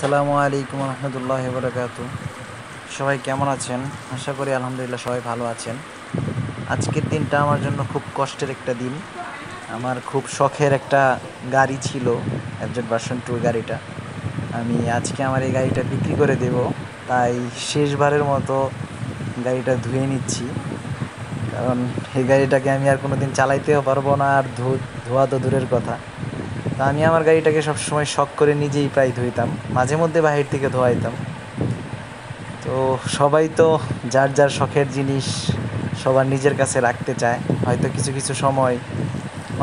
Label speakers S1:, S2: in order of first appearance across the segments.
S1: আসসালামু আলাইকুম রহমতুল্লাহ বরকাত। সবাই কেমন আছেন? আশা করি আলহামদুলিল্লাহ সবাই ভালো আছেন। আজকের দিনটা আমার জন্য খুব কষ্টের একটা দিন। আমার খুব শখের একটা গাড়ি ছিল, অ্যাবজেট ভার্সন 2 গাড়িটা। আমি আজকে আমার এই গাড়িটা বিক্রি করে দেব, তাই শেষবারের মতো গাড়িটা ধুয়ে নিচ্ছি। কারণ এই গাড়িটাকে আমি আর কোনো দিন চালাইতেও পারবো না, আর ধোয়া তো দূরের কথা। তা আমি আমার গাড়িটাকে সবসময় শখ করে নিজেই প্রায় ধুইতাম, মাঝে মধ্যে বাহির থেকে ধোয়াইতাম। তো সবাই তো যার যার শখের জিনিস সবার নিজের কাছে রাখতে চায়। হয়তো কিছু কিছু সময়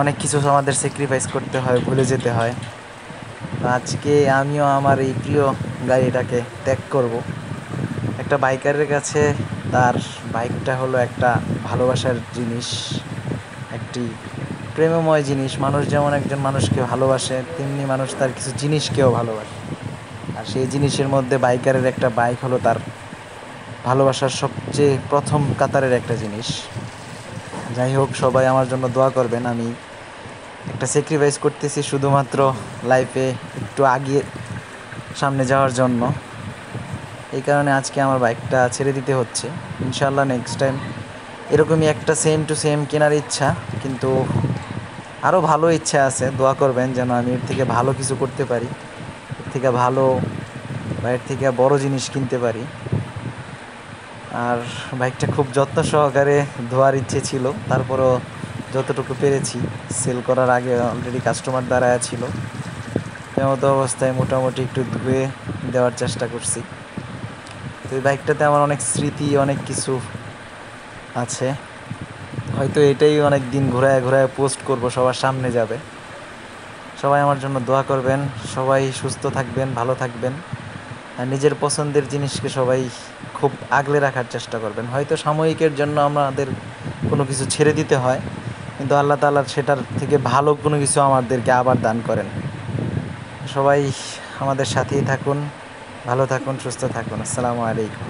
S1: অনেক কিছু আমাদের স্যাক্রিফাইস করতে হয়, ভুলে যেতে হয়। তো আজকে আমিও আমার এই প্রিয় গাড়িটাকে ত্যাগ করব। একটা বাইকারের কাছে তার বাইকটা হলো একটা ভালোবাসার জিনিস, একটি প্রেমময় জিনিস। মানুষ যেমন একজন মানুষকে ভালোবাসে, তেমনি মানুষ তার কিছু জিনিসকেও ভালোবাসে। আর সেই জিনিসের মধ্যে বাইকারের একটা বাইক হলো তার ভালোবাসার সবচেয়ে প্রথম কাতারের একটা জিনিস। যাই হোক, সবাই আমার জন্য দোয়া করবেন। আমি একটা স্যাক্রিফাইস করতেছি শুধুমাত্র লাইফে একটু আগিয়ে সামনে যাওয়ার জন্য। এই কারণে আজকে আমার বাইকটা ছেড়ে দিতে হচ্ছে। ইনশাআল্লাহ নেক্সট টাইম এরকমই একটা সেম টু সেম কেনার ইচ্ছা, কিন্তু আরও ভালো ইচ্ছা আছে। দোয়া করবেন যেন আমি এর থেকে ভালো কিছু করতে পারি, এর থেকে ভালো বা এর থেকে বড় জিনিস কিনতে পারি। আর বাইকটা খুব যত্ন সহকারে ধোয়ার ইচ্ছে ছিল, তারপরও যতটুকু পেরেছি। সেল করার আগে অলরেডি কাস্টমার দাঁড়ায়া ছিল, এমতো অবস্থায় মোটামুটি একটু ধুয়ে দেওয়ার চেষ্টা করছি। তো এই বাইকটাতে আমার অনেক স্মৃতি, অনেক কিছু আছে। হয়তো এটাই অনেক দিন ঘোরায় ঘোরায় পোস্ট করব, সবার সামনে যাবে। সবাই আমার জন্য দোয়া করবেন, সবাই সুস্থ থাকবেন, ভালো থাকবেন। আর নিজের পছন্দের জিনিসকে সবাই খুব আগলে রাখার চেষ্টা করবেন। হয়তো সাময়িকের জন্য আমাদের কোনো কিছু ছেড়ে দিতে হয়, কিন্তু আল্লাহ তাআলা সেটার থেকে ভালো কোনো কিছু আমাদেরকে আবার দান করেন। সবাই আমাদের সাথেই থাকুন, ভালো থাকুন, সুস্থ থাকুন। আসসালামু আলাইকুম।